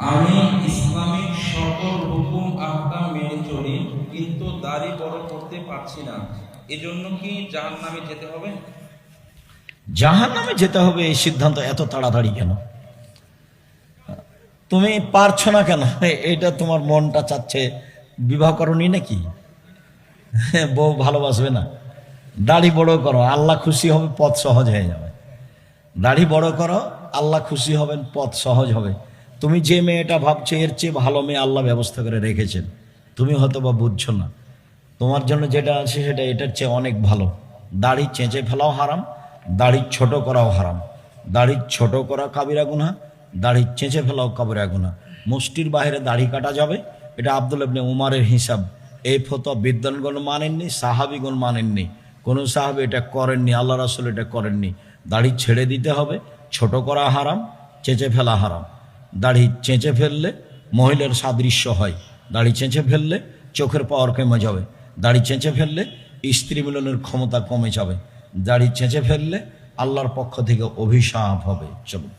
আমি ইসলামিক সকল হুকুম আহকাম মেনে চলি, কিন্তু দাড়ি বড় করতে পারছি না, এজন্য কি জাহান্নামে যেতে হবে? জাহান্নামে যেতে হবে এই সিদ্ধান্ত এত তাড়াতাড়ি কেন? তুমি পারছো না কেন? এটা তোমার মনটা চাচ্ছে, বিবাহ করনি নাকি? বউ ভালোবাসবে না? দাড়ি বড় করো, আল্লাহ খুশি হবে, পথ সহজ হয়ে যাবে। দাড়ি বড় করো, আল্লাহ খুশি হবেন, পথ সহজ হবে। তুমি যে মেয়েটা ভাবছো এর চেয়ে ভালো মেয়ে আল্লাহ ব্যবস্থা করে রেখেছেন, তুমি হয়তো বা বুঝছো না। তোমার জন্য যেটা আছে সেটা এটার চেয়ে অনেক ভালো। দাড়ি চেঁচে ফেলাও হারাম, দাড়ি ছোট করাও হারাম। দাড়ি ছোট করা কাবিরা গুনাহ, দাড়ি চেঁচে ফেলাও কাবিরা গুনাহ। মুষ্টির বাইরে দাড়ি কাটা যাবে, এটা আব্দুল ইবনে উমারের হিসাব। এই ফতোয়া বিদ্বানগণ মানেননি, সাহাবিগণ মানেননি, কোনো সাহাবী এটা করেননি, আল্লাহ রাসূল এটা করেননি। দাড়ি ছেড়ে দিতে হবে, ছোট করা হারাম, চেঁচে ফেলা হারাম। দাড়ি চেঁচে ফেললে মহিলার সাদৃশ্য হয়, দাড়ি চেঁচে ফেললে চোখের পাওয়ার কমে যাবে, দাড়ি চেঁচে ফেললে স্ত্রী মিলনের ক্ষমতা কমে যাবে, দাড়ি চেঁচে ফেললে আল্লাহর পক্ষ থেকে অভিশাপ হবে। চলুন।